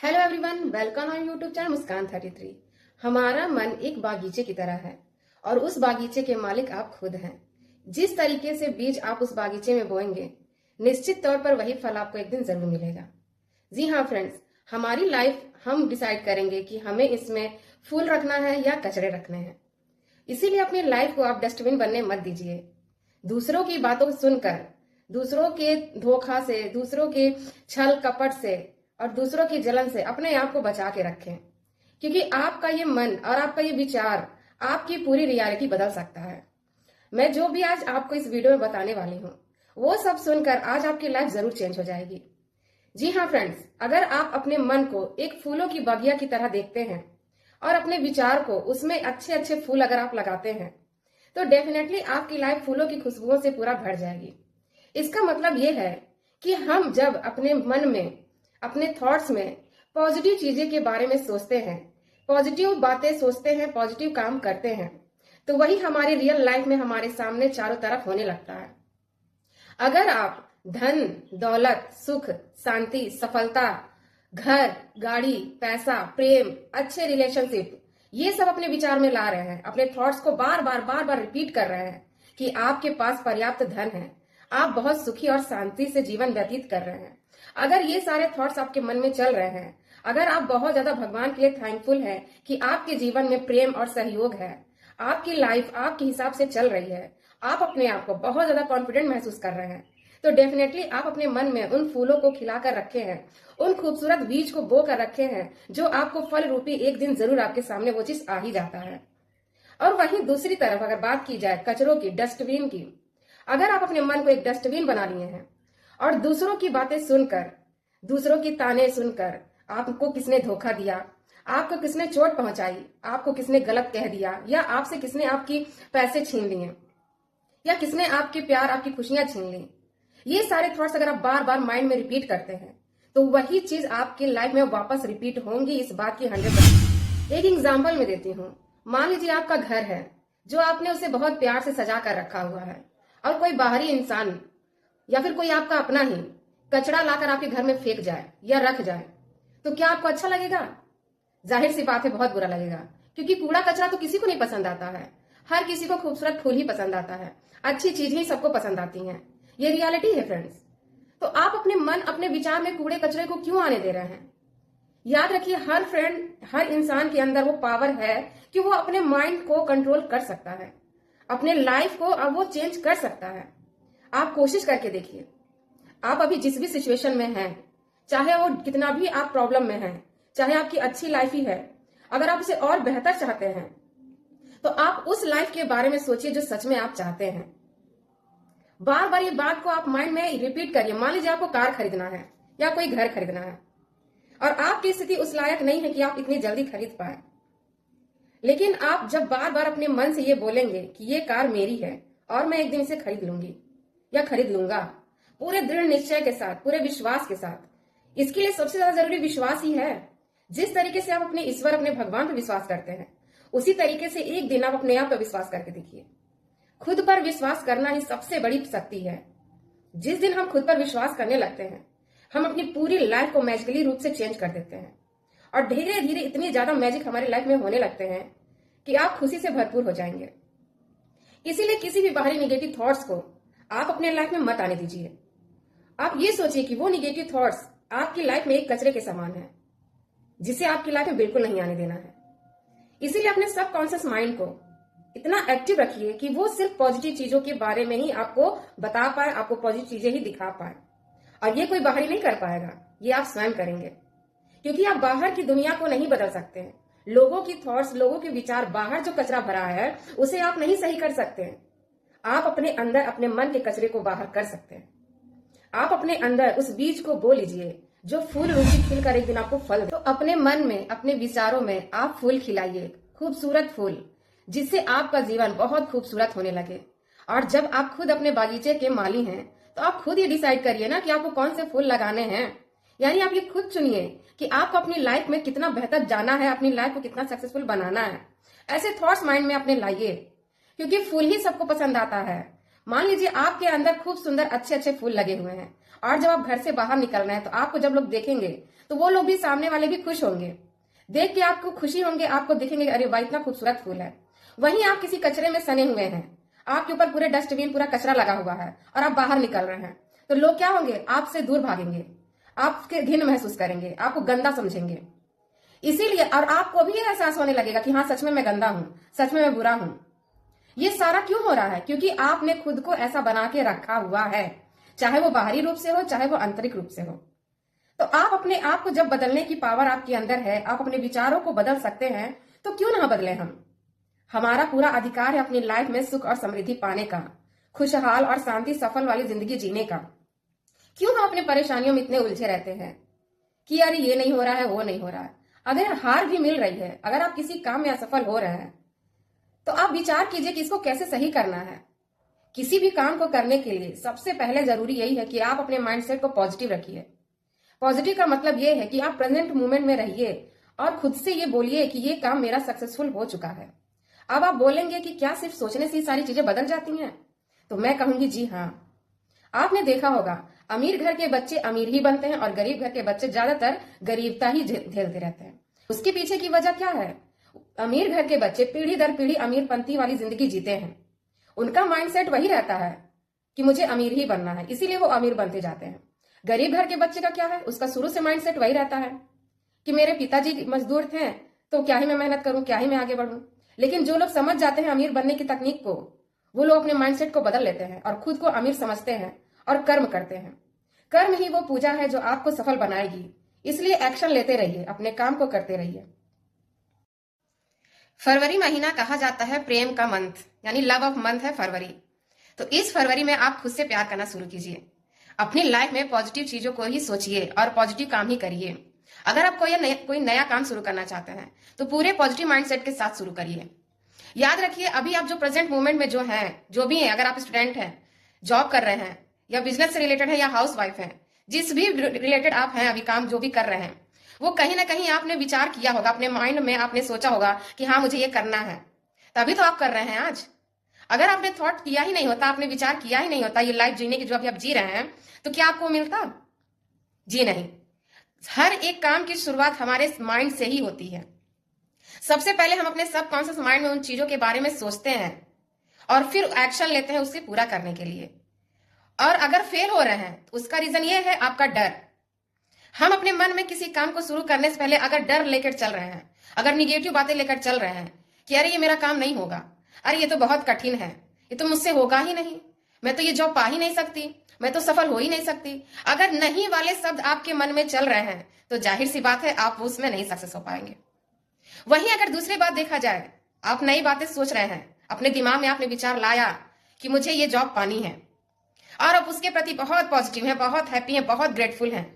Hello everyone, welcome on YouTube channel Muskan 33। हमारा मन एक बागीचे की तरह है और उस बागीचे के मालिक आप खुद हैं। जिस तरीके से बीज आप उस बागीचे में बोएंगे, निश्चित तौर पर वही फल आपको एक दिन जरूर मिलेगा। जी हाँ फ्रेंड्स, हमारी लाइफ हम डिसाइड करेंगे कि हमें इसमें फूल रखना है या कचरे रखने हैं। इसीलिए अपनी लाइफ को आप डस्टबिन बनने मत दीजिए। दूसरों की बातों को सुनकर, दूसरों के धोखा से, दूसरों के छल कपट से और दूसरों की जलन से अपने आप को बचा के रखें, क्योंकि आपका ये मन और आपका ये विचार आपकी पूरी रियलिटी बदल सकता है। मैं जो भी आज आपको इस वीडियो में बताने वाली हूँ, वो सब सुनकर आज आपकी लाइफ जरूर चेंज हो जाएगी। जी हाँ फ्रेंड्स, अगर आप अपने मन को एक फूलों की बगिया की तरह देखते हैं और अपने विचार को उसमें अच्छे अच्छे फूल अगर आप लगाते हैं, तो डेफिनेटली आपकी लाइफ फूलों की खुशबुओं से पूरा भर जाएगी। इसका मतलब ये है कि हम जब अपने मन में, अपने थॉट्स में पॉजिटिव चीजें के बारे में सोचते हैं, पॉजिटिव बातें सोचते हैं, पॉजिटिव काम करते हैं, तो वही हमारी रियल लाइफ में हमारे सामने चारों तरफ होने लगता है। अगर आप धन, दौलत, सुख, शांति, सफलता, घर, गाड़ी, पैसा, प्रेम, अच्छे रिलेशनशिप, ये सब अपने विचार में ला रहे हैं, अपने थॉट्स को बार बार रिपीट कर रहे हैं कि आपके पास पर्याप्त धन है, आप बहुत सुखी और शांति से जीवन व्यतीत कर रहे हैं, अगर ये सारे थॉट्स आपके मन में चल रहे हैं, अगर आप बहुत ज्यादा भगवान के लिए थैंकफुल हैं कि आपके जीवन में प्रेम और सहयोग है, आपकी लाइफ आपके हिसाब से चल रही है, आप अपने आप को बहुत ज्यादा कॉन्फिडेंट महसूस कर रहे हैं, तो डेफिनेटली आप अपने मन में उन फूलों को खिलाकर रखे हैं, उन खूबसूरत बीज को बो कर रखे हैं, जो आपको फल रूपी एक दिन जरूर आपके सामने वो चीज आ ही जाता है। और वहीं दूसरी तरफ अगर बात की जाए कचरों की, डस्टबिन की, अगर आप अपने मन को एक डस्टबिन बना लिए हैं और दूसरों की बातें सुनकर, दूसरों की ताने सुनकर, आपको किसने धोखा दिया, आपको किसने चोट पहुंचाई, आपको किसने गलत कह दिया, या आपसे किसने आपकी पैसे छीन लिए, या किसने आपके प्यार, आपकी खुशियां छीन ली, ये सारे थॉट्स अगर आप बार बार माइंड में रिपीट करते हैं, तो वही चीज आपकी लाइफ में वापस रिपीट होंगी। इस बात की 100%। एक एग्जाम्पल में देती हूँ। मान लीजिए आपका घर है, जो आपने उसे बहुत प्यार से सजा कर रखा हुआ है, और कोई बाहरी इंसान या फिर कोई आपका अपना ही कचरा लाकर आपके घर में फेंक जाए या रख जाए, तो क्या आपको अच्छा लगेगा? जाहिर सी बात है, बहुत बुरा लगेगा, क्योंकि कूड़ा कचरा तो किसी को नहीं पसंद आता है। हर किसी को खूबसूरत फूल ही पसंद आता है, अच्छी चीज ही सबको पसंद आती है। ये रियलिटी है फ्रेंड्स। तो आप अपने मन, अपने विचार में कूड़े कचरे को क्यों आने दे रहे हैं? याद रखिए, हर फ्रेंड, हर इंसान के अंदर वो पावर है कि वो अपने माइंड को कंट्रोल कर सकता है, अपने लाइफ को अब वो चेंज कर सकता है। आप कोशिश करके देखिए। आप अभी जिस भी सिचुएशन में हैं, चाहे वो कितना भी आप प्रॉब्लम में हैं, चाहे आपकी अच्छी लाइफ ही है, अगर आप उसे और बेहतर चाहते हैं, तो आप उस लाइफ के बारे में सोचिए जो सच में आप चाहते हैं। बार बार ये बात को आप माइंड में रिपीट करिए। मान लीजिए आपको कार खरीदना है या कोई घर खरीदना है, और आपकी स्थिति उस लायक नहीं है कि आप इतनी जल्दी खरीद पाए, लेकिन आप जब बार बार अपने मन से ये बोलेंगे कि ये कार मेरी है और मैं एक दिन इसे खरीद लूंगी या खरीद लूंगा, पूरे दृढ़ निश्चय के साथ, पूरे विश्वास के साथ, इसके लिए सबसे ज्यादा जरूरी विश्वास ही है। जिस तरीके से आप अपने ईश्वर, अपने भगवान पर विश्वास करते हैं, उसी तरीके से एक दिन आप अपने आप पर विश्वास करके देखिए। खुद पर विश्वास करना ही सबसे बड़ी शक्ति है। जिस दिन हम खुद पर विश्वास करने लगते हैं, हम अपनी पूरी लाइफ को मैजिकली रूप से चेंज कर देते हैं, और धीरे धीरे इतनी ज्यादा मैजिक हमारी लाइफ में होने लगते हैं कि आप खुशी से भरपूर हो जाएंगे। इसीलिए किसी भी बाहरी निगेटिव थॉट्स को आप अपने लाइफ में मत आने दीजिए। आप ये सोचिए कि वो निगेटिव थॉट्स आपकी लाइफ में एक कचरे के समान है, जिसे आपकी लाइफ में बिल्कुल नहीं आने देना है। इसीलिए अपने सबकॉन्शियस माइंड को इतना एक्टिव रखिए कि वो सिर्फ पॉजिटिव चीजों के बारे में ही आपको बता पाए, आपको पॉजिटिव चीजें ही दिखा पाए। और ये कोई बाहरी नहीं कर पाएगा, ये आप स्वयं करेंगे, क्योंकि आप बाहर की दुनिया को नहीं बदल सकते हैं। लोगों की थॉट्स, लोगों के विचार, बाहर जो कचरा भरा है उसे आप नहीं सही कर सकते हैं। आप अपने अंदर, अपने मन के कचरे को बाहर कर सकते हैं। आप अपने अंदर उस बीज को बो लीजिए जो फूल रूपी खिलकर एक दिन आपको फल दे। तो अपने मन में, अपने विचारों में आप फूल खिलाइए, खूबसूरत फूल, जिससे आपका जीवन बहुत खूबसूरत होने लगे। और जब आप खुद अपने बागीचे के माली हैं, तो आप खुद ये डिसाइड करिए ना कि आपको कौन से फूल लगाने हैं। यानी आप ये खुद चुनिए कि आपको अपनी लाइफ में कितना बेहतर जाना है, अपनी लाइफ को कितना सक्सेसफुल बनाना है। ऐसे थॉट्स माइंड में अपने लाइए, क्योंकि फूल ही सबको पसंद आता है। मान लीजिए आपके अंदर खूब सुंदर अच्छे अच्छे फूल लगे हुए हैं और जब आप घर से बाहर निकल रहे हैं तो आपको जब लोग देखेंगे तो वो लोग भी, सामने वाले भी खुश होंगे, देख के आपको खुशी होंगे, आपको देखेंगे अरे वाह इतना खूबसूरत फूल है। वहीं आप किसी कचरे में सने हुए हैं, आपके ऊपर पूरे डस्टबिन, पूरा कचरा लगा हुआ है और आप बाहर निकल रहे हैं, तो लोग क्या होंगे, आपसे दूर भागेंगे, आपके घिन महसूस करेंगे, आपको गंदा समझेंगे। इसीलिए और आपको भी एहसास होने लगेगा कि हाँ सच में मैं गंदा हूं, सच में मैं बुरा हूं। ये सारा क्यों हो रहा है? क्योंकि आपने खुद को ऐसा बना के रखा हुआ है, चाहे वो बाहरी रूप से हो चाहे वो आंतरिक रूप से हो। तो आप अपने आप को जब बदलने की पावर आपके अंदर है, आप अपने विचारों को बदल सकते हैं, तो क्यों ना बदले हम। हमारा पूरा अधिकार है अपनी लाइफ में सुख और समृद्धि पाने का, खुशहाल और शांति सफल वाली जिंदगी जीने का। क्यों हम अपने परेशानियों में इतने उलझे रहते हैं कि यार ये नहीं हो रहा है, वो नहीं हो रहा है। अगर हार भी मिल रही है, अगर आप किसी काम में असफल हो रहे हैं, तो आप विचार कीजिए कि इसको कैसे सही करना है। किसी भी काम को करने के लिए सबसे पहले जरूरी यही है कि आप अपने माइंडसेट को पॉजिटिव रखिए। पॉजिटिव का मतलब ये है कि आप प्रेजेंट मोमेंट में रहिए और खुद से ये बोलिए कि ये काम मेरा सक्सेसफुल हो चुका है। अब आप बोलेंगे कि क्या सिर्फ सोचने से ही सारी चीजें बदल जाती हैं? तो मैं कहूंगी जी हाँ। आपने देखा होगा, अमीर घर के बच्चे अमीर ही बनते हैं और गरीब घर के बच्चे ज्यादातर गरीबता ही झेलते रहते हैं। उसके पीछे की वजह क्या है? अमीर घर के बच्चे पीढ़ी दर पीढ़ी अमीरपंथी वाली जिंदगी जीते हैं। उनका माइंडसेट वही रहता है कि मुझे अमीर ही बनना है, इसीलिए वो अमीर बनते जाते हैं। गरीब घर के बच्चे का क्या है? उसका शुरू से माइंडसेट वही रहता है कि मेरे पिताजी मजदूर थे, तो क्या ही मैं मेहनत करूं, क्या ही मैं आगे बढ़ूं। लेकिन जो लोग समझ जाते हैं अमीर बनने की तकनीक को, वो लोग अपने माइंडसेट को बदल लेते हैं और खुद को अमीर समझते हैं और कर्म करते हैं। कर्म ही वो पूजा है जो आपको सफल बनाएगी। इसलिए एक्शन लेते रहिए, अपने काम को करते रहिए। फरवरी महीना कहा जाता है प्रेम का मंथ, यानी लव ऑफ मंथ है फरवरी। तो इस फरवरी में आप खुद से प्यार करना शुरू कीजिए। अपनी लाइफ में पॉजिटिव चीजों को ही सोचिए और पॉजिटिव काम ही करिए। अगर आप कोई नया काम शुरू करना चाहते हैं तो पूरे पॉजिटिव माइंडसेट के साथ शुरू करिए। याद रखिए, अभी आप जो प्रेजेंट मोमेंट में जो हैं, जो भी हैं, अगर आप स्टूडेंट हैं, जॉब कर रहे हैं, या बिजनेस से रिलेटेड है, या हाउस वाइफ है, जिस भी रिलेटेड आप हैं, अभी काम जो भी कर रहे हैं, वो कहीं ना कहीं आपने विचार किया होगा, अपने माइंड में आपने सोचा होगा कि हाँ मुझे ये करना है, तभी तो आप कर रहे हैं आज। अगर आपने थॉट किया ही नहीं होता, आपने विचार किया ही नहीं होता ये लाइफ जीने की जो अभी आप जी रहे हैं, तो क्या आपको मिलता? जी नहीं। हर एक काम की शुरुआत हमारे माइंड से ही होती है। सबसे पहले हम अपने सबकॉन्शियस माइंड में उन चीजों के बारे में सोचते हैं और फिर एक्शन लेते हैं उससे पूरा करने के लिए। और अगर फेल हो रहे हैं तो उसका रीजन ये है आपका डर। हम अपने मन में किसी काम को शुरू करने से पहले अगर डर लेकर चल रहे हैं, अगर निगेटिव बातें लेकर चल रहे हैं कि अरे ये मेरा काम नहीं होगा, अरे ये तो बहुत कठिन है, ये तो मुझसे होगा ही नहीं, मैं तो ये जॉब पा ही नहीं सकती, मैं तो सफल हो ही नहीं सकती, अगर नहीं वाले शब्द आपके मन में चल रहे हैं तो जाहिर सी बात है आप उसमें नहीं सक्सेस हो पाएंगे। वहीं अगर दूसरी बात देखा जाए, आप नई बातें सोच रहे हैं, अपने दिमाग में आपने विचार लाया कि मुझे ये जॉब पानी है और आप उसके प्रति बहुत पॉजिटिव हैं, बहुत हैप्पी हैं, बहुत ग्रेटफुल हैं,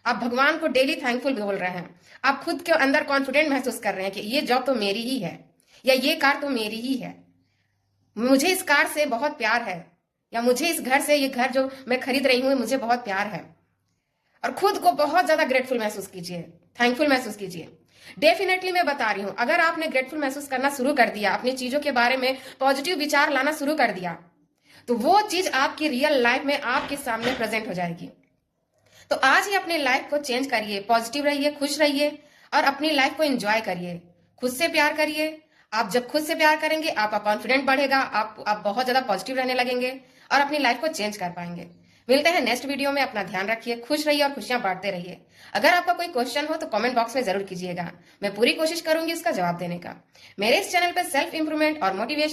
आप भगवान को डेली थैंकफुल बोल रहे हैं, आप खुद के अंदर कॉन्फिडेंट महसूस कर रहे हैं कि ये जॉब तो मेरी ही है, या ये कार तो मेरी ही है, मुझे इस कार से बहुत प्यार है, या मुझे इस घर से, ये घर जो मैं खरीद रही हूं मुझे बहुत प्यार है। और खुद को बहुत ज्यादा ग्रेटफुल महसूस कीजिए, थैंकफुल महसूस कीजिए। डेफिनेटली मैं बता रही हूं, अगर आपने ग्रेटफुल महसूस करना शुरू कर दिया, अपनी चीजों के बारे में पॉजिटिव विचार लाना शुरू कर दिया, तो वो चीज आपकी रियल लाइफ में आपके सामने प्रेजेंट हो जाएगी। तो आज ही अपनी लाइफ को चेंज करिए, पॉजिटिव रहिए, खुश रहिए और अपनी लाइफ को एंजॉय करिए। खुद से प्यार करिए। आप जब खुद से प्यार करेंगे आपका कॉन्फिडेंट बढ़ेगा, आप बहुत ज्यादा पॉजिटिव रहने लगेंगे और अपनी लाइफ को चेंज कर पाएंगे। मिलते हैं नेक्स्ट वीडियो में। अपना ध्यान रखिए, खुश रहिए और खुशियां बांटते रहिए। अगर आपका कोई क्वेश्चन हो तो कमेंट बॉक्स में जरूर कीजिएगा, मैं पूरी कोशिश करूंगी उसका जवाब देने का। मेरे इस चैनल पर सेल्फ इंप्रूवमेंट और मोटिवेशन